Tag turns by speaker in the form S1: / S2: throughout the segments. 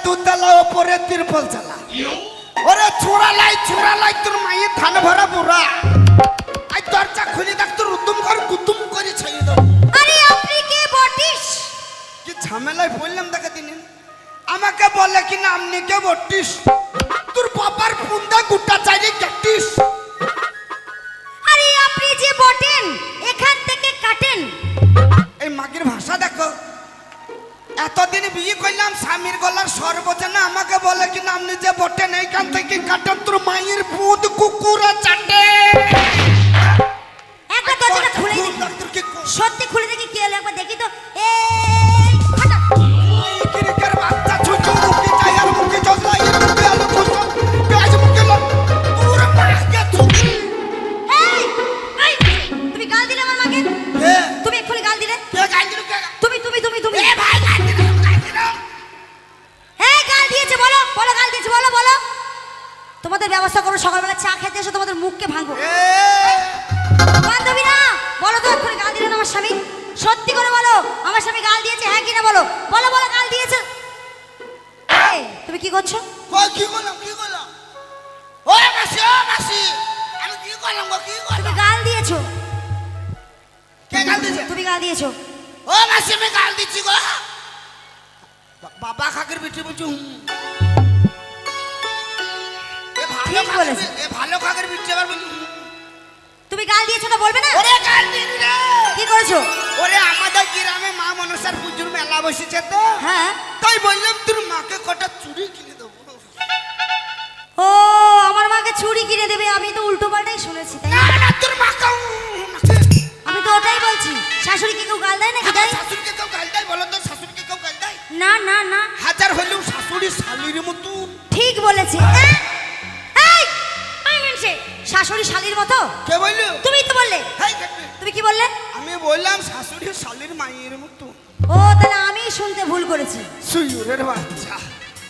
S1: দুতলা ওপরে তিরপল চালা ওরে ছোড়া লাই তোর মায়ের ধান ভরা বুড়া আই দরজা খুলে দেখ তোর গুতুম করে ছেড়ে দাও।
S2: আরে আপনি কে বটিস?
S1: কি ঝামেলায় বললাম দেখে দিন আমাকে বলে কি না আপনি কে বটিস তোর বাবার পুন্দা গুটা চাইলে কাটিস।
S2: আরে আপনি যে বটেন এখান থেকে কাটেন।
S1: এই মাগির ভাষা দেখো এতদিন বিয়ে করলাম স্বামীর গলার সর্বজনা আমাকে বলে কি না আপনি যে বটেন এইখান থেকে কাটেন তোর মায়ের পুদ কুকুরা চাটে।
S2: একবার দরজাটা খুলে দেখি, সত্যি খুলে দেখি কি হলো একবার দেখি তো। হঠাৎ
S1: ক্রিকের বাচ্চা ছোট মুখে টায়ার মুখে চসলা এর মুখে আলো কুসুম পেঁয়াজ মুখে পুরো মাকে চুকি।
S2: এই তুমি গাল দিলে আমার মাকে?
S1: কে
S2: তুমি এক্ষুনি গাল দিলে।
S1: কে গাল দিল কে
S2: তুমি
S1: এ ভাই গাল দিল
S2: এই গাল দিয়েছে বলো গাল দিয়েছে বলো। তোমাদের ব্যবস্থা করো, সকালবেলা চা খেতে এসে তোমাদের মুখকে ভাঙবো।
S1: এ
S2: বান্ধবী না বলো তো এক্ষুনি গাল দিলেন আমার স্বামী? সত্যি করে বলো আমার স্বামী গাল দিয়েছে হ্যাঁ কি না বলো গাল দিয়েছে। এই তুমি কি করছো?
S1: কই কি করলাম ও মাসি আমি কি করলাম গো কি
S2: তুমি
S1: করলাম
S2: গাল দিয়েছো।
S1: কে গাল দিয়েছে
S2: তুমি গাল দিয়েছো।
S1: ও মাসি আমি গাল দিচ্ছি গো বাবা খাকের বিটি বলছি
S2: ঠিক বলেছে।
S1: ভালো খাকের বিটি আবার বলছি
S2: তুমি গাল দিয়েছো না বলবে না?
S1: ওরে গাল দিন রে
S2: কি করেছো?
S1: ওরে আমাদের গ্রামে মা মনসার পুজোর মেলা বসেছে তো
S2: হ্যাঁ
S1: তাই বললাম তোর মাকে কটা চুড়ি কিনে দেবো।
S2: ও আমার মাকে ছুরি কিনে দেবে? আমি তো উল্টো পাল্টাই শুনেছি তাই না?
S1: না তোর মাকে
S2: আমি তো ওটাই বলছি। শাশুড়িকে কেউ গাল দেয় নাকি? দেয়?
S1: শাশুড়িকে কেউ গাল দেয় বলো তো শাশুড়িকে কেউ গাল দেয়?
S2: না না না
S1: হাজার হলেও শাশুড়ি শালির মতো।
S2: ঠিক বলেছে। শাশুড়ি শালির মতো?
S1: কে বললো?
S2: তুমি তো বললে।
S1: হেই দেখবে
S2: তুমি কি বললে?
S1: আমি বললাম শাশুড়ি শালির মায়ের মতো।
S2: ও তাহলে আমি শুনতে ভুল করেছি।
S1: সুইরের বাচ্চা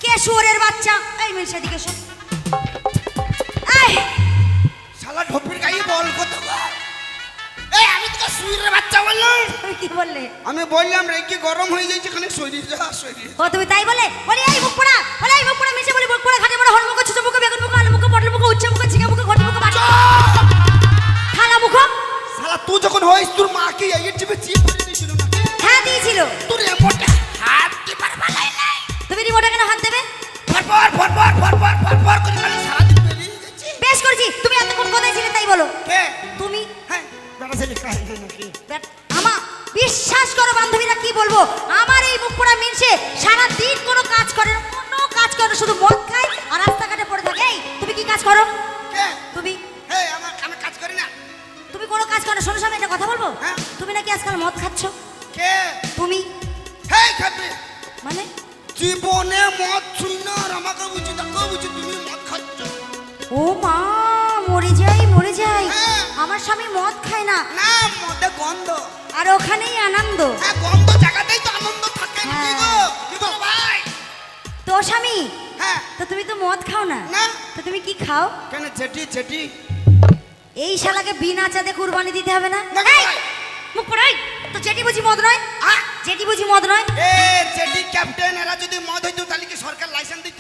S2: কে শুয়োরের বাচ্চা? এই মিল সেদিকে শোন। এই
S1: শালা ঢোপির গায়ে বল কত গো? এই আমি তোকে সুইরের বাচ্চা বললাম?
S2: তুমি কি বললে?
S1: আমি বললাম রে কি গরম হয়ে যাচ্ছে খালি শরীর যা শরীর।
S2: ও তুমি তাই বলে? বলি এই মুখ পোড়া, বলে এই মুখ পোড়া মিশে বলি মুখ পোড়া খাটে বড় হলমুখ ছোট মুখ বেগুন মুখ আলু মুখ পটল মুখ উচ্চ মুখ ঝিঙে মুখ ঘটি মুখ বাটি খালা মুখ।
S1: শালা তুই যখন হইস তোর মাকে এই টিপে চিপ করে দিয়েছিল না?
S2: হ্যাঁ দিয়েছিল।
S1: তোর এমনটা হাত টিপার বালাই নাই।
S2: তুমি রিমোটে কেন হাত দেবে?
S1: ফরফর করে খালি সারাদিন বেরিয়ে যাচ্ছে।
S2: বেশ করেছি। তুমি এতক্ষণ কোথায় ছিলে তাই বলো।
S1: কে
S2: তুমি
S1: হ্যাঁ বেটা ছেলে কাই নাকি
S2: আমা বিশ্বাস করো বান্ধবীরা কি বলবো, আমার এই মুখ পোড়া মিনসে সারা দিন কোনো কাজ করে না, কোনো কাজ করে না, শুধু মদ খায় আর রাস্তাঘাটে পড়ে থাকে। এই তুমি কি কাজ করো?
S1: কে
S2: তুমি
S1: এই আমি কাজ করি না।
S2: তুমি কোনো কাজ করো না। শোনো সামনে একটা কথা বলবো।
S1: হ্যাঁ।
S2: তুমি নাকি আজকাল মদ খাচ্ছ।
S1: কে
S2: তুমি
S1: হেই খাবি
S2: মানে
S1: জীবনে মদ ছুই না আর আমাকে বুঝি দেখো বুঝি তুমি মদ খাচ্ছ।
S2: ও মা মরে যাই
S1: হ্যাঁ।
S2: আমার স্বামী মদ খায় না
S1: না মদে গন্ধ।
S2: আর ওখানেই আনন্দ।
S1: হ্যাঁ গন্ধ জায়গাতেই তো আনন্দ থাকে নাকি গো? কি গো ভাই?
S2: তো স্বামী
S1: হ্যাঁ
S2: তো তুমি তো মদ খাও না,
S1: না
S2: তো তুমি কি খাও?
S1: কেন জেটি
S2: এই শালাকে বিনা চাঁদে কুরবানি দিতে হবে না?
S1: না
S2: এই, মুখ পড়াই তো জেটি বুঝি মদ নয়? জেটি বুঝি মদ নয়?
S1: এ জেটি ক্যাপ্টেন এরা যদি মদ হইতো তাহলে কি সরকার লাইসেন্স দিত?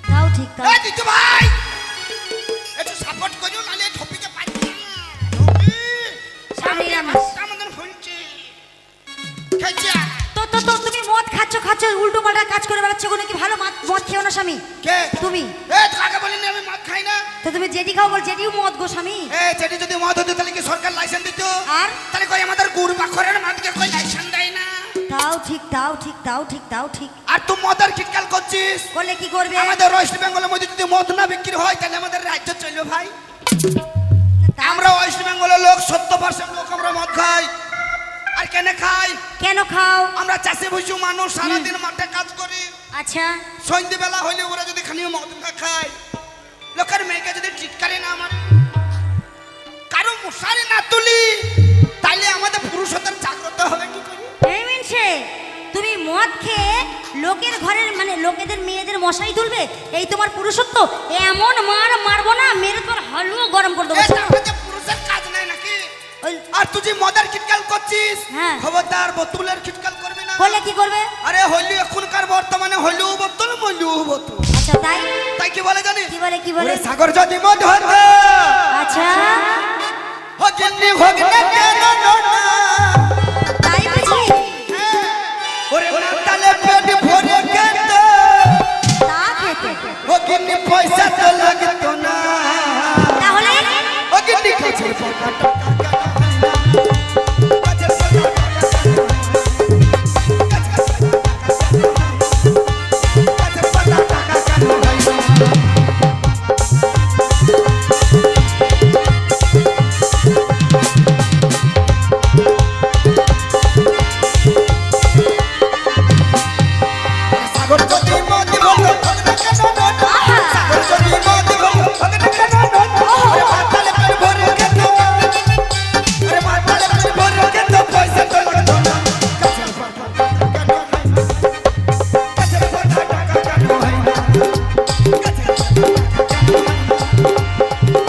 S2: তাও ঠিক তাও।
S1: এই দিত ভাই একটু সাপোর্ট করিও নালে ঠপিকে পাচ্ছি না। ঠপি
S2: স্বামী রামেশ।
S1: আমাদের শুনছি খেচা
S2: তো তো তো তুমি মদ খাচ্ছ উল্টো পাল্টা কাজ করে বেড়াচ্ছ কোনো কি ভালো মদ খেও না স্বামী?
S1: কে
S2: তুমি
S1: এ কাকে বলিনি আমি মদ খাই না।
S2: তো তুমি জেটি খাও বল জেটিও মদ গো স্বামী।
S1: এ জেটি যদি মদ হতো তাহলে কি সরকার লাইসেন্স দিত?
S2: আর
S1: তাহলে কই আমাদের গুড় বাখরের মদকে কই লাইসেন্স দেয় না?
S2: তাও ঠিক।
S1: আর তুই মদের কিটকাল করছিস।
S2: করলে কি করবে?
S1: আমাদের ওয়েস্ট বেঙ্গলের মধ্যে যদি মদ না বিক্রি হয় তাহলে আমাদের রাজ্য চলবে ভাই। আমরা ওয়েস্ট বেঙ্গলের লোক 70% লোক আমরা মদ খাই। আর কেন খাই? আমরা চাষে বসে মানুষ সারাদিন মাঠে কাজ করি।
S2: আচ্ছা
S1: সন্ধ্যেবেলা হইলে ওরা যদি খানি মদ না খায় লোকের মেয়েকে যদি টিটকারি না মারে কারো মশারি না তুলি তাহলে আমাদের পুরুষদের জাগ্রত হবে কি করে?
S2: এই মিনসে তুমি মদ খেয়ে লোকের ঘরের মানে লোকেদের মেয়েদের মশারি তুলবে, এই তোমার পুরুষত্ব? এমন মারবো না মেরে তোর হালুয়া গরম করে দেবো।
S1: এটা হচ্ছে পুরুষের কাজ নাই নাকি? আর তুই যে মদের খিটকাল করছিস খবরদার বোতলের খিটকাল করবি না।
S2: করলে কি করবে?
S1: আরে হইলি এখনকার বর্তমানে হইলেও বোতল মইল
S2: আচ্ছা তাই
S1: তাই কি বলে জানিস?
S2: কি বলে কি বলে?
S1: ওরে সাগর যদি মদ হতো,
S2: আচ্ছা
S1: ও জিন্নি হোক না কেন না,
S2: তাই বুঝি?
S1: ওরে মাতালে পেট ভরে খেত,
S2: তা খেতে
S1: ও গিন্নি পয়সা তো লাগতো না,
S2: তাহলে
S1: ও গিন্নি কাছের পাকা টাকা কেন হয় না, কাছের পাকা টাকা কেন হয় না, সাগর যদি মদ হতো, সাগর যদি মদ হতো, ওরে মাতালে পেট ভরে খেত, ওরে মাতালে পেট ভরে খেত, পয়সা তো লাগতো না, কাছের পাকা টাকা কেন হয় না, কাছের পাকা টাকা কেন হয় না,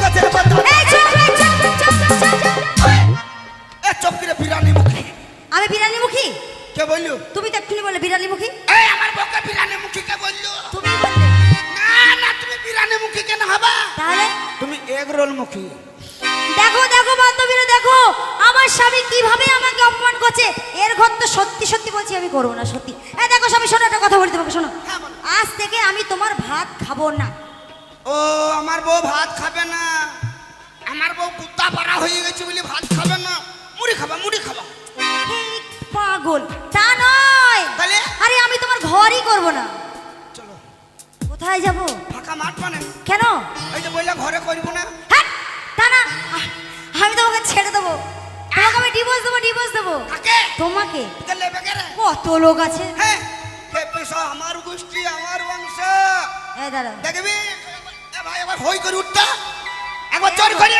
S1: কাছের পাকা
S2: এই চুপ চুপ চুপ চুপ চুপ চুপ।
S1: এ চুপ করে বিরানি মুখী
S2: আমি বিরানি মুখী?
S1: কে বললো?
S2: তুমি তো এক্ষুনি বলে বিরানি মুখী।
S1: এই আমার বউকে বিরানি মুখী কে বললো?
S2: তুমি বললে
S1: না না, তুমি বিরানি মুখী কেন হবা?
S2: তাহলে
S1: তুমি এগ রোল মুখী।
S2: দেখো দেখো বান্ধবীরা দেখো আমার স্বামী কিভাবে আমাকে অপমান করছে। এর ঘর তো সত্যি সত্যি বলছি আমি করবো না, সত্যি। এই দেখো স্বামী, শোনো একটা কথা বলি তোমাকে, শোনো।
S1: হ্যাঁ, বলো।
S2: আজ থেকে আমি তোমার ভাত খাবো না।
S1: ও আমার বউ ভাত খাবে না, আমার বউ কুত্তা পাড়া হয়ে গেছে বলে ভাত খাবে না, মুড়ি খাবা মুড়ি খাবা।
S2: এই পাগল, তা নয়।
S1: তাহলে
S2: আরে আমি তোমার ঘরই করবো না।
S1: চলো
S2: কোথায় যাব?
S1: ফাঁকা মাঠ মানে,
S2: কেন?
S1: এই যে বললে ঘরে করবো না,
S2: হ্যাঁ, তা না, আমি তোমাকে ছেড়ে দেবো, তোমাকে আমি ডিভোর্স দেবো, ডিভোর্স দেবো।
S1: কাকে
S2: তোমাকে।
S1: তোকে লেবে গেলে?
S2: কত লোক আছে।
S1: হ্যাঁ, হে পেশা আমার গোষ্ঠী আমার বংশ,
S2: এই দাঁড়া,
S1: দেখবি এ ভাই এবার হই করে উঠতা, একবার জোর করে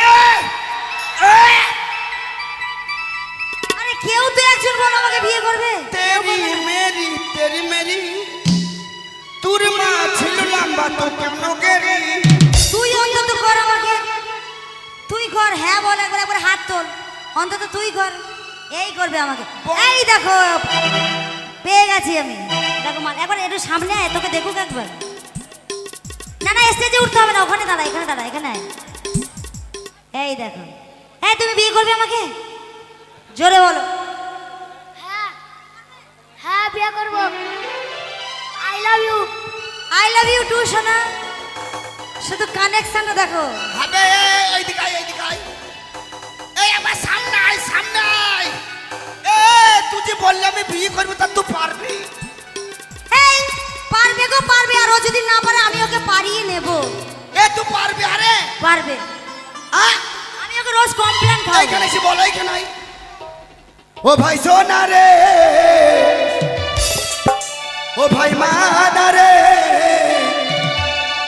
S2: আরে কেউ তো একজন বল আমাকে বিয়ে করবে।
S1: তেরি মেরি তোর মা ছিল লম্বা তো কেমন গেরি,
S2: তুই অন্তত কর আমাকে, তুই কর। হ্যাঁ বল, একবার একবার হাত তোল, অন্তত তুই কর। এই করবে আমাকে। এই দেখো পেয়ে গেছি আমি, দেখো মাল। একবার একটু সামনে আয়, তোকে দেখুক একবার। না না, স্টেজে উঠতে হবে না, ওখানে দাঁড়া, এখানে দাঁড়া, এখানে আয়। এই দেখো, এই তুমি বিয়ে করবে আমাকে? জোরে বলো।
S3: হ্যাঁ হ্যাঁ বিয়ে করব। I love you.
S2: I love you too সোনা। শুধু কানেকশনটা দেখো।
S1: হবে এই দিকে আয়, এই দিকে আয়, এই আবার সামনে আয় সামনে আয়। এ তুই যে বললি আমি বিয়ে করবো তা তুই পারবি?
S2: এই পারবে গো পারবে, আর ও যদি না পারে আমি ওকে পারিয়ে নেব।
S1: এ তুই পারবি? আরে
S2: পারবে।
S1: হ্যাঁ,
S2: আমি ওকে রোজ কমপ্লেন খাওয়াবো।
S1: এইখানে এসে বলো, এইখানে আয়। ও ভাই সোনা রে, ও ভাই মানা রে,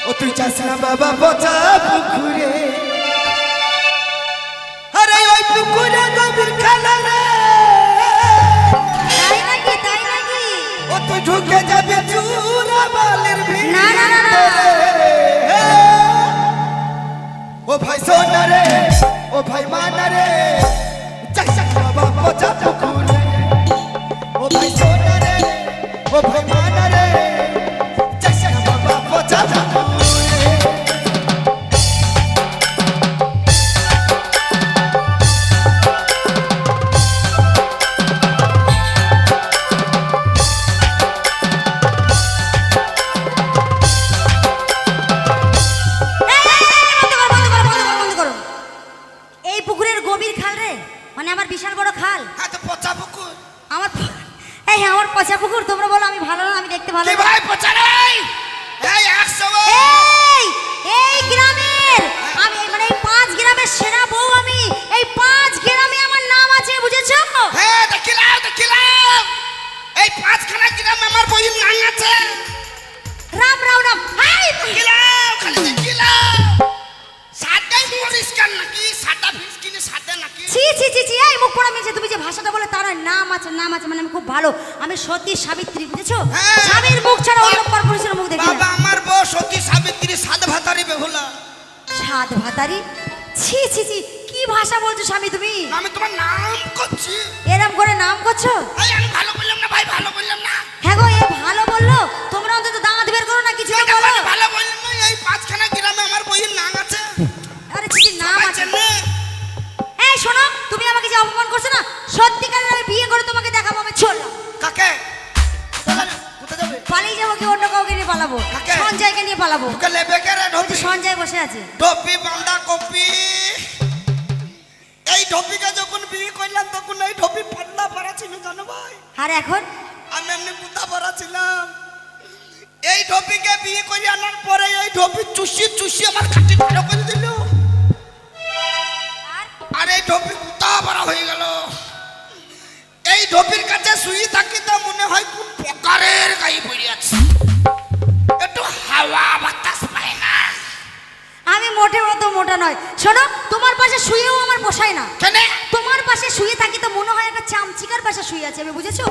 S1: ও তুই চাস না বাবা পচা পুকুরে, আরে ওই পুকুরে গভীর খালা রে,
S2: তাই নাকি, তাই নাকি?
S1: ও তুই ঢুকে যাবে চুরা বালের
S2: না, না, না, না।
S1: ভিতরে। ও ভাই সোনা রে, ও ভাই মানা রে, চাস না বাবা পচা পুকুরে, ও ভাই সোনা রে, ও ভাই মানা রে, চাস না বাবা পচা পুকুরে।
S2: এই পুকুরের গভীর খাল রে, মানে আমার বিশাল বড় খাল।
S1: হ্যাঁ তো পচা পুকুর।
S2: আমার এই আমার পচা পুকুর। তোমরা বলো আমি ভালো না, আমি দেখতে ভালো
S1: কি
S2: না?
S1: ভাই পচা রে? এই 100
S2: এই এই গ্রামের আমি, মানে এই 5 গ্রামের সেরা বউ আমি। এই 5 গ্রামে আমার নাম আছে, বুঝেছো?
S1: হ্যাঁ দেখিলাম এই 5খানা গ্রাম আমার বইয়ের নাম আছে।
S2: রাম রাম রাম। হাই
S1: দেখিলাম, খালি দেখিলাম। সাদাই পরিষ্কার নাকি? সাদা ফিস কিনে সাদা নাকি?
S2: ছি ছি ছি ছি, এই মুখ পড়া মেয়েছে, তুমি যে ভাষাটা বলে তার নাম আছে, নাম আছে, মানে আমি খুব ভালো। আমি সতী সাবিত্রী, বুঝেছো?
S1: হ্যাঁ।
S2: স্বামীর মুখ ছাড়া অন্য পরপুরুষের মুখ দেখি
S1: বাবা
S2: না।
S1: আমার বউ সতী সাবিত্রী সাদ ভাতারি বেহুলা।
S2: সাত ভাতারি? ছি ছি ছি, কি ভাষা বলছো স্বামী তুমি?
S1: আমি তোমার নাম করছি।
S2: এরম করে নাম করছো?
S1: এই আমি ভালো বললাম না ভাই, ভালো বললাম না।
S2: হ্যাঁ গো, এ ভালো বললো। তোমরা অন্তত দাঁত বের করো না, কিছু
S1: এটা
S2: বলো।
S1: মানে ভালো বললেন না, এই পাঁচখানা গ্রামে আমার বইয়ের নাম আছে।
S2: আরে চিঠি নাম
S1: সবাই
S2: আছে।
S1: চেনে।
S2: এই শোনো, তুমি আমাকে যে অপমান করছো না, সত্যিকারের আমি বিয়ে করে তোমাকে দেখাবো আমি চললাম।
S1: কাকে? কোথায় যাবে?
S2: পালিয়ে যাবো কি অন্য কাউকে নিয়ে পালাবো?
S1: কাকে?
S2: সঞ্জয়কে নিয়ে পালাবো।
S1: তোকে লেবে কে রে
S2: ওই যে
S1: ঢোপি?
S2: সঞ্জয় বসে আছে।
S1: ঢোপি বান্দা কপি। এই ঢোপিকে যখন বিয়ে করলাম তখন এই ঢোপি পাতলা পারা ছিল জানো ভাই।
S2: আর এখন
S1: আমি এমনি বুতা পারা ছিলাম। এই ঢোপিকে বিয়ে করে আনার পরে এই ঢোপি চুষি চুষি আমার কাটি ভালো করে দিল। আর এই ঢোপি বুতা পারা হয়ে গেল। এই ঢোপির কাছে শুয়ে থাকি তো মনে হয় কোন প্রকারের গায়ে পড়ে আছে, একটু হাওয়া বাতাস পায় না।
S2: আমি মোটে মতো মোটা নয়। শোনো, তোমার পাশে শুয়েও আমার পোষায় না।
S1: কেন?
S2: তোমার পাশে শুয়ে থাকি তো মনে হয় একটা চামচিকার পাশে শুয়ে আছে, আমি বুঝেছো?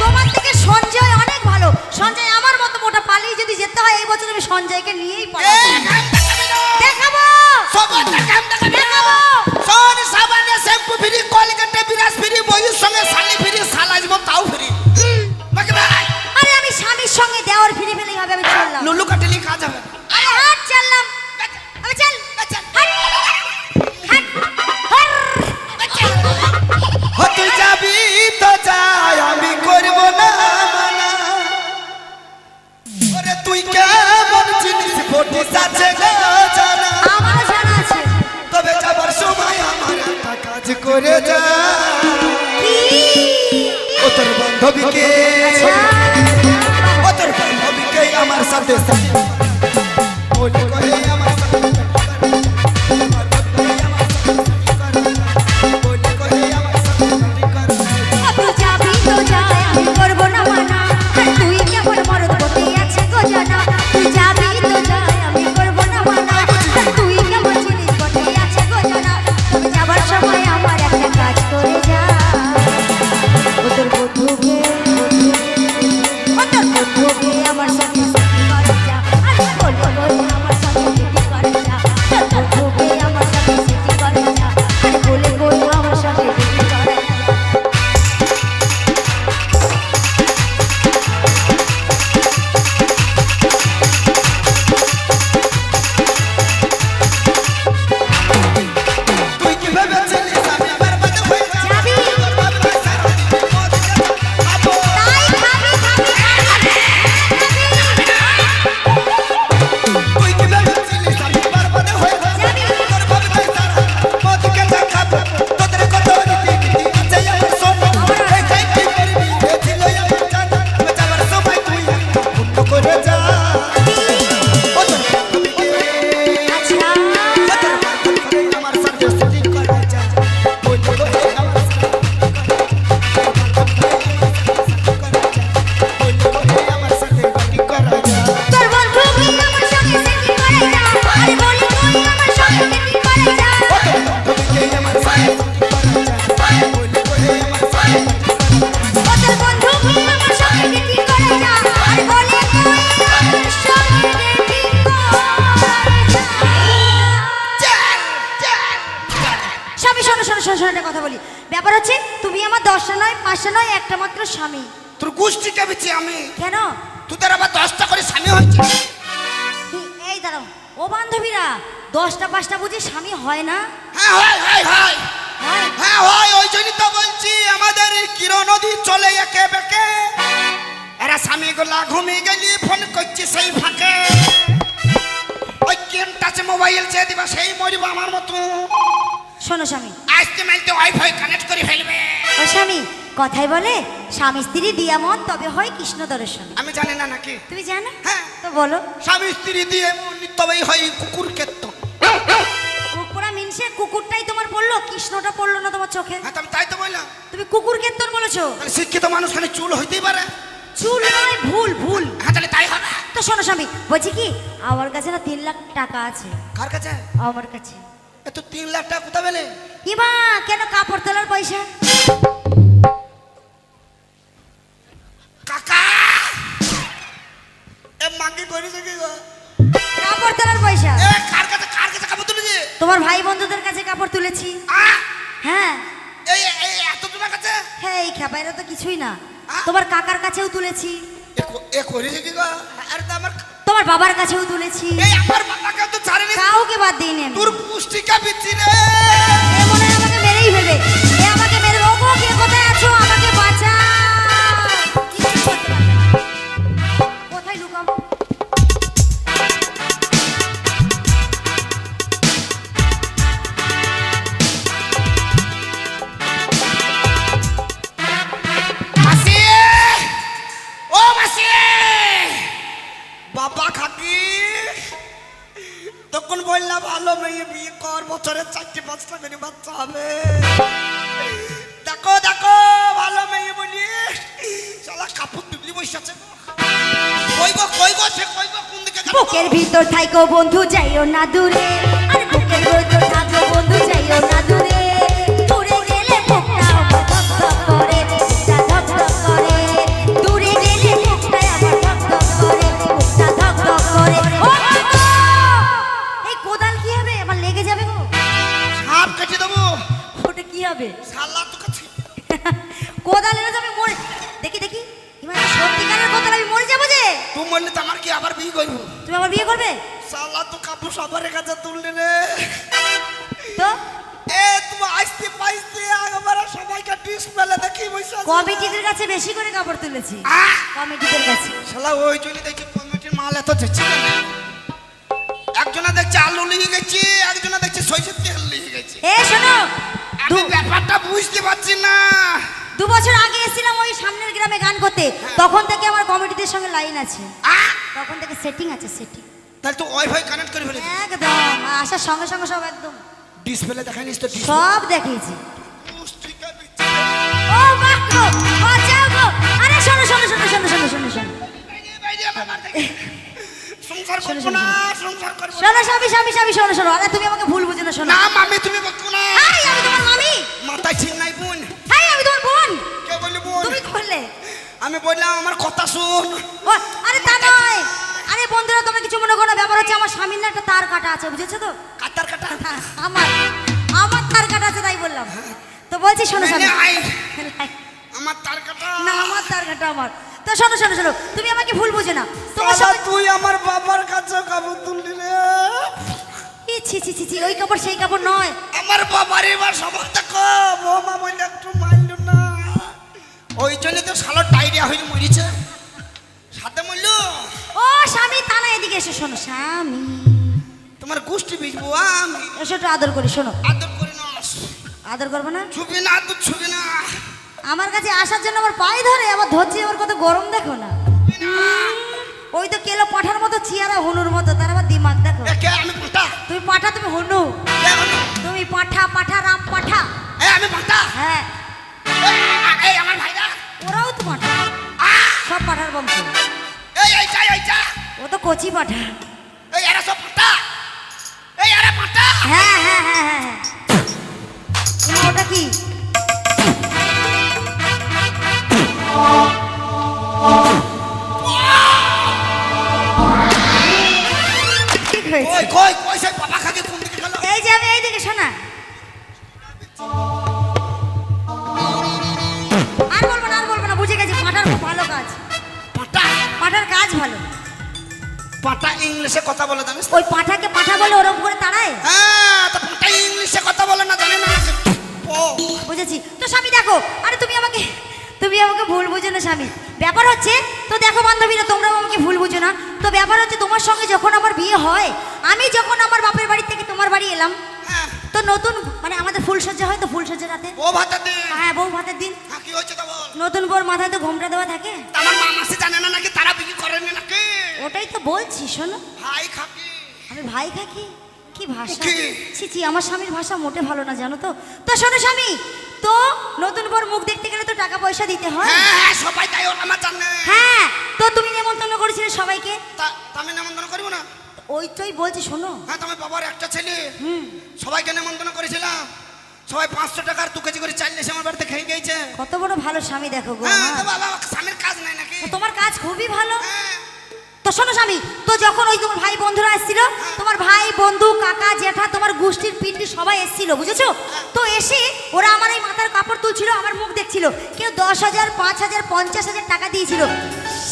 S2: তোমার থেকে সঞ্জয় অনেক ভালো। সঞ্জয় আমার মতো মোটা, পালিয়ে যদি যেতে হয় এই বছর আমি সঞ্জয়কে নিয়েই পালাবো। দেখাবো দেখাবো।
S1: শোন, সাবানে শ্যাম্পু ফ্রি, কলগেটে বিরাজ ফ্রি, বইয়ের সঙ্গে শালি ফ্রি, শালা জীবন তাও ফ্রি। বাকি ভাই
S2: আরে আমি স্বামীর সঙ্গে দেওয়ার ফিরে ফেলেই হবে, আমি চললাম।
S1: লুলু কাটিলি কাজ হবে না।
S2: আরে হাট, চললাম আমি, চল হাট হাট
S1: ও তুই যাবি তো যাই, আমি করব না মানা। ওরে তুই কেমন জিনিস ফটিস আছে গো জানা।
S2: আমারও জানা আছে।
S1: তবে যাবার সময় আমার একটা কাজ করে যা। ও তোর বান্ধবীকে, ও তোর বান্ধবীকে আমার সাথে বলি করে আমার সাথে বলি করে আমার সাথে
S2: তুই যাবি তো যাই, আমি করব না মানা। আর তুই কেমন মরদ বসে আছে গো জানা। তুই যাবি তো যাই, আমি করব না মানা। আর তুই কেমন জিনিস বসে আছে গো জানা। তবে যাবার সময় আমার একটা কাজ করে যা। ও তোর বন্ধুকে, ও তোর বন্ধুকে আমার সাথে সাথী করে যা। আর বল বল আমার সাথে সাথী করে যা। তোর বন্ধুকে আমার সাথে সাথী করে যা। আর বলে বল আমার সাথে সাথী করে যা।
S1: তুই কি ভেবেছিলিস আমি বরবাদ হয়ে যাব?
S2: যাবি।
S1: বরবাদ হয়ে সারা দিন মদ খেয়ে খাবো।
S2: তাই খাবি খাবি
S1: তুই কি ভেবেছিলিস আমি বরবাদ হয়ে যাব?
S2: যাবি।
S1: বরবাদ হয়ে সারা মদ খেয়ে খাবো। তোদের কত রীতি নীতি আছে আমার শোনো। এই যাই কি করবি এ ছিল আমার জানা। তবে যাবার সময় তুই একটা পূর্ণ করে যা। ও তোর বান্ধবীকে,
S2: আচ্ছা।
S1: ও তোর বান্ধবীকে আমার সাথে শুটিং করে যা। বলি করে আমার সাথে
S2: তোর বন্ধু কি আমার সঙ্গে সেটি করে যা। আরে বলি তুই আমার সঙ্গে সেটি করে যা। ও তোর বন্ধু কি আমার সঙ্গে সেটি করে যা। আরে বলি তুই আমার সঙ্গে সেটি করে যা। স্বামী, শোনো শোনো শোনো শোনো, একটা কথা বলি। ব্যাপার হচ্ছে তুমি আমার 10টা নয় 5টা নয়, একটা মাত্র স্বামী।
S1: তোর গোষ্ঠী কেবেছি আমি,
S2: কেন?
S1: তোদের আবার 10টা করে স্বামী হয়েছে।
S2: এই দাঁড়াও, ও বান্ধবীরা 10টা 5টা বুঝি স্বামী হয় না?
S1: হ্যাঁ হয় হয় হয়
S2: হয়।
S1: হ্যাঁ হয়, ওই জন্যই তো বলছি আমাদের এই কিরণ নদী চলে একে বেঁকে। এরা স্বামী গুলা ঘুমিয়ে গেলি ফোন করছি সেই ফাঁকে। ওই কেন টাচে মোবাইল চেয়ে দিবা সেই মরিব আমার মতো।
S2: শোনো স্বামী,
S1: আজকে মাইতে ওয়াইফাই কানেক্ট করে ফেলবে।
S2: ও স্বামী, কথাই বলে স্বামী স্ত্রী দিয়া মন তবে হয় কৃষ্ণ দর্শন।
S1: আমি জানি না নাকি?
S2: তুমি জানো?
S1: হ্যাঁ।
S2: তো বলো।
S1: স্বামী স্ত্রী দিয়ে তবেই হয় কুকুর ক্ষেত্র।
S2: কুকুরা মিনসে কুকুরটাই তোমার পড়লো, কৃষ্ণটা পড়লো না তোমার চোখে?
S1: হ্যাঁ, আমি তাই তো বললাম।
S2: তুমি কুকুর কেতন বলেছো।
S1: তাহলে শিক্ষিত মানুষ খালি চুল হইতেই পারে।
S2: চুল নয়, ভুল ভুল।
S1: হ্যাঁ, তাহলে তাই হবে।
S2: তো শোনো স্বামী, বলছি কি আমার কাছে না 3 লাখ টাকা আছে।
S1: কার কাছে?
S2: আমার কাছে।
S1: এত 3 লাখ টাকা কোথা পেলে?
S2: ইমা কেন কাপড় তোলার পয়সা?
S1: কাকা এ মাঙ্গি করেছে কি গো?
S2: কাপড় তোলার পয়সা।
S1: এ কার কাছে কাপড় তুলেছে?
S2: তোমার ভাই বন্ধুদের কাছে কাপড় তুলেছি। হ্যাঁ।
S1: এই এই এত তোমার কাছে?
S2: হ্যাঁ, এই খেপাইরা তো কিছুই না।
S1: আ?
S2: তোমার কাকার কাছেও তুলেছি।
S1: এ করেছে কি গো? আরে তো আমার
S2: তোমার বাবার কাছেও তুলেছি,
S1: এই আমার বাবাকে তো ছাড়েনি,
S2: কাউকে বাদ দিইনি আমি।
S1: তোর পুষ্টিকা বিচ্ছি রে।
S2: এ মনে হয় আমাকে মেরেই ফেলবে, এ আমাকে মেরে ও গো, কে কোথায় আছো, আমাকে বাঁচাও। কিছু করতে পারবে না। কোথায় লুকাবো?
S1: মাসি, ও মাসি, বাবা খাকি তখন বললাম ভালো মেয়ে বিয়ে কর, বছরে 4-5টা করে বাচ্চা হবে। দেখো দেখো ভালো মেয়ে বলি শালা কাপড় টুকলি বসে আছে। কইব সে কইব কোন দিকে যাবো?
S2: বুকের ভিতর থাইকো বন্ধু, যাইও না দূরে, আর বুকের ভিতর থাকো বন্ধু, যাইও না দূরে। দূরে গেলে বুকটা আমার ধক ধক করে, বুকটা ধক ধক করে। দূরে গেলে বুকটা আমার ধক ধক করে, বুকটা ধক ধক করে। ও মা! এই কোদাল কি হবে? আমার লেগে যাবে গো।
S1: সাপ কেটে দেবো।
S2: ওটা কি হবে?
S1: শালা তোকে
S2: কোদাল এনে যাবে মরে। দেখি দেখি, এবার সত্যিকারের কোদাল, আমি মরে যাবো যে।
S1: তুই বললি তো আমার কি আবার বিয়ে করবো?
S2: তুমি আমার বিয়ে করবে
S1: শালা তো কাপড় সবার কাছে তুললি রে।
S2: তো?
S1: এ তুমি আসতে পাইতে একবার সবাইকে ডিসপ্লে দেখি বসে আছে।
S2: কমিটিদের কাছে বেশি করে কাপড় তুলেছি,
S1: আহ!
S2: কমিটিদের কাছে।
S1: শালা ওই জন্য দেখছি কমিটির মাল এত যাচ্ছে কেন? একজনা দেখছে আলু লিয়ে গেছে, একজনা দেখছে সরষের তেল লিয়ে গেছে।
S2: এ শোনো,
S1: আমি ব্যাপারটা বুঝতে পারছি না।
S2: 2 বছর আগে এসেছিলাম ওই সামনের গ্রামে গান করতে, তখন থেকে আমার কমিটিদের সঙ্গে লাইন আছে,
S1: আহ!
S2: তখন থেকে সেটিং আছে, সেটিং
S1: তাহলে তো ওয়াইফাই কানেক্ট করে ফেলেছি।
S2: একদম। আসার সঙ্গে সঙ্গে সব একদম
S1: ডিসপ্লে দেখাইনিস তো?
S2: সব দেখিয়েছি।
S1: পুষ্টিকা বিচ্ছি।
S2: ও মা গো, বাঁচাও গো। আরে শোনো শোনো শোনো শোনো শোনো শোনো শোনো
S1: বাইরে আমার বাড়ি থেকে। সংসার
S2: শোনো,
S1: করবো
S2: শোনো,
S1: না,
S2: শোনো।
S1: সংসার করবো না।
S2: শোনো স্বামী স্বামী স্বামী, শোনো শোনো। আরে তুমি আমাকে ভুল বুঝো না, শোনো।
S1: না মামি তুমি বকো না।
S2: এই আমি তোমার মামি।
S1: মাথায় ঠিক নাই বোন।
S2: এই আমি তোমার বোন।
S1: কে বলি বোন?
S2: তুমি কি করলে?
S1: আমি বললাম আমার কথা শুন।
S2: ও আরে তা নয়। আরে বন্ধুরা, তোমরা কিছু মনে করো না, ব্যাপার হচ্ছে আমার স্বামীর না একটা তার কাটা আছে, বুঝেছো তো?
S1: কাটার কাটা।
S2: হ্যাঁ, আমার আমার তার কাটা আছে, তাই বললাম। তো বলছি শোনো স্বামী।
S1: আই, আমার তার কাটা।
S2: না, আমার তার কাটা আমার। তো শোনো শোনো শোনো, তুমি আমাকে ভুল বুঝো না। তোমার
S1: বাবা,
S2: সঙ্গে
S1: তুই আমার বাবার কাছে কাপড় তুললি রে।
S2: ই ছি ছি ছি ছি, ওই কাপড় সেই কাপড় নয়।
S1: আমার বাবার এবার সবার দেখো বৌমা বললে একটু মাইল না, ওই জন্য তো শালো ডায়রিয়া হয়ে মরিছে। সাথে মরল।
S2: ও স্বামী, তা না, এদিকে এসো। শোনো স্বামী,
S1: তোমার গোষ্ঠী বিজবো আমি।
S2: এসো একটু আদর করি। শোনো,
S1: আদর করে না,
S2: আদর করবো না?
S1: ছুবি না, আদর ছুবি না।
S2: আমার কাছে আসার জন্য আমার পায়ে ধরে, আবার ধরছি, আমার কত গরম দেখো না। ওই তো কেলো পাঠার মতো, চিয়ারা হনুর মতো, তার আবার দিমাগ দেখো।
S1: এ কে? আমি পাঁটা।
S2: তুমি পাঠা, তুমি হনু।
S1: কে হলো?
S2: তুমি পাঠা, পাঠা রাম পাঠা।
S1: এ আমি পাঁটা।
S2: হ্যাঁ,
S1: এই আমার ভাইরা।
S2: ওরাও তো পাঠা, সব পাঠার বংশ।
S1: এইটা এইটা।
S2: ও তো কচি পাঠা।
S1: এই এরা সব পাঁটা। এই এরা পাঁটা।
S2: হ্যাঁ হ্যাঁ হ্যাঁ হ্যাঁ হ্যাঁ। ওটা কি? ঠিক হয়েছে।
S1: কই কই কই সেই বাবা খাকে কোন দিকে গেল?
S2: এই যে আমি এইদিকে, শোনা। আর বলবো না, আর বলবো না, বুঝে গেছি। পাঠার খুব ভালো কাজ,
S1: পাঁটা।
S2: পাঠার কাজ ভালো।
S1: পাঁটা ইংলিশে কথা বলে জানিস তো?
S2: ওই পাঠাকে পাঠা বলে ওরম করে তাড়ায়।
S1: হ্যাঁ, তো পাঁটা ইংলিশে কথা বলে না, জানি না। ও
S2: বুঝেছি তো স্বামী। দেখো, আরে তুমি আমাকে ভুল বুঝো না স্বামী। ব্যাপার হচ্ছে, তো দেখো বান্ধবীরা, তোমরাও আমাকে ভুল বুঝো না। তো ব্যাপার হচ্ছে, তোমার সঙ্গে যখন আমার বিয়ে হয়, আমি যখন আমার বাপের বাড়ি থেকে তোমার বাড়ি এলাম,
S1: হ্যাঁ,
S2: তো নতুন মানে আমাদের ফুলসজ্জা হয়, তো ফুলসজ্জা রাতে,
S1: ও ভাতা দে।
S2: হ্যাঁ, বউ ভাতের দিন,
S1: হ্যাঁ, কি হয়েছে তা বল।
S2: নতুন বউর মাথায় তো ঘোমটা দেওয়া থাকে।
S1: আমার মা মাসি জানে না নাকি তারা বিক্রি করেনি নাকি?
S2: ওটাই তো বলছি, শোনো।
S1: ভাই খাকি।
S2: আমি ভাই খাকি? কি ভাষা!
S1: কি?
S2: ছি ছি, আমার স্বামীর ভাষা মোটে ভালো না, জানো তো। তো শোনো স্বামী, তো নতুন বর মুখ দেখতে গেলে তো টাকা পয়সা দিতে হয়।
S1: হ্যাঁ হ্যাঁ, সবাই তাই ওর আমার জানে।
S2: হ্যাঁ, তো তুমি নেমন্তন্ন করেছিলে সবাইকে।
S1: তা আমি নেমন্তন্ন করবো না?
S2: ওইটাই বলছি, শোনো।
S1: হ্যাঁ, তুমি বাবার একটা ছেলে,
S2: হুম,
S1: সবাইকে নেমন্তন্ন করেছিলাম। সবাই 500 টাকার 2 কেজি করে চাল এসে আমার বাড়িতে খেয়ে গেছে।
S2: কত বড় ভালো স্বামী দেখো গো
S1: হ্যাঁ,
S2: আমার।
S1: তো বাবা স্বামীর কাজ নাই নাকি?
S2: তো তোমার কাজ খুবই ভালো।
S1: হ্যাঁ,
S2: তো শোনো স্বামী, তো যখন ওই তোমার ভাই বন্ধুরা এসেছিল, তোমার ভাই বন্ধু কাকা জেঠা তোমার গোষ্ঠীর পিতৃ সবাই এসেছিল, বুঝেছো তো। এসে ওরা আমার এই মাথার কাপড় তুলছিল, আমার মুখ দেখছিল। কেউ 10,000 5,000 50,000 টাকা দিয়েছিল।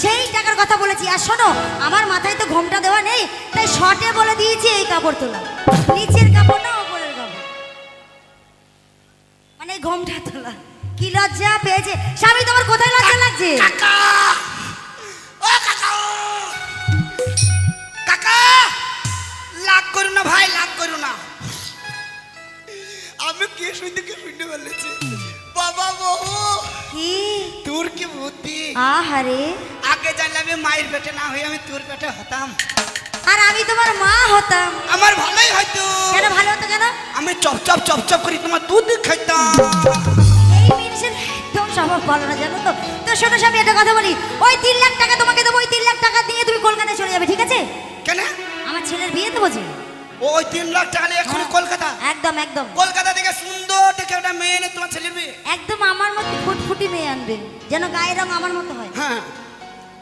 S2: সেই টাকার কথা বলেছি। আর শোনো, আমার মাথায় তো ঘোমটা দেওয়া নেই, তাই শর্টে বলে দিয়েছি এই কাপড় তোলা, নিচের কাপড় না ওপরের কাপড়, মানে এই ঘোমটা তোলা। কি লজ্জা পেয়েছে স্বামী, তোমার কোথায় লজ্জা লাগছে?
S1: কাকা ও কাকা, কাকা লাগ করু না ভাই, লাগ করু না। আমি কে শুনতে বলেছি বাবা বহু,
S2: কি
S1: তোর কি বুদ্ধি!
S2: আহারে,
S1: আগে জানলে আমি মায়ের পেটে না হয়ে আমি তোর পেটে হতাম,
S2: আর আমি তোমার মা হতাম।
S1: আমার ভালোই হয়তো।
S2: কেন ভালো হতো কেন?
S1: আমি চপচপ চপচপ করি তোমার দুধ খাইতাম।
S2: এই মানুষের একদম স্বভাব ভালো না, জানো তো। তো শোনো স্বামী, একটা কথা বলি, ওই 3 লাখ টাকা তোমাকে দেবো, ওই 3 লাখ টাকা দিয়ে তুমি কলকাতায় চলে যাবে, ঠিক আছে?
S1: কেন?
S2: আমার ছেলের বিয়ে দেবো যে।
S1: ওই 3 লাখ টাকা নিয়ে এখনই কলকাতা?
S2: একদম একদম
S1: কলকাতা থেকে সুন্দর দেখে একটা মেয়ে এনে তোমার ছেলের বিয়ে?
S2: একদম আমার মতো ফুটফুটি মেয়ে আনবে, যেন গায়ের রং আমার মতো হয়।
S1: হ্যাঁ,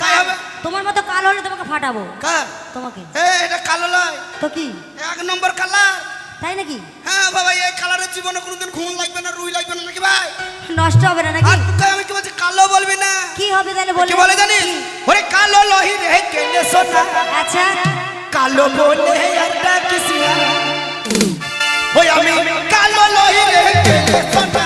S1: তাই হবে।
S2: তোমার মতো কালো হলে তোমাকে ফাটাবো।
S1: কার?
S2: তোমাকে।
S1: এটা কালো নয়,
S2: তো কি?
S1: 1 নম্বর কালার।
S2: তাই নাকি?
S1: হ্যাঁ বাবা, এই কালারের জীবনে কোনোদিন ঘুম লাগবে না, রুই লাগবে না নাকি ভাই?
S2: নষ্ট হবে না নাকি?
S1: আর তুই আমি কি বলছি, কালো বলবি না।
S2: কি হবে তাহলে বলে?
S1: কি বলে জানিস? ওরে কালো লহি রে কেনে সোনা,
S2: আচ্ছা,
S1: কালো বলে একটা কিসিয়া, ওই আমি কালো লহি রে কেনে সোনা।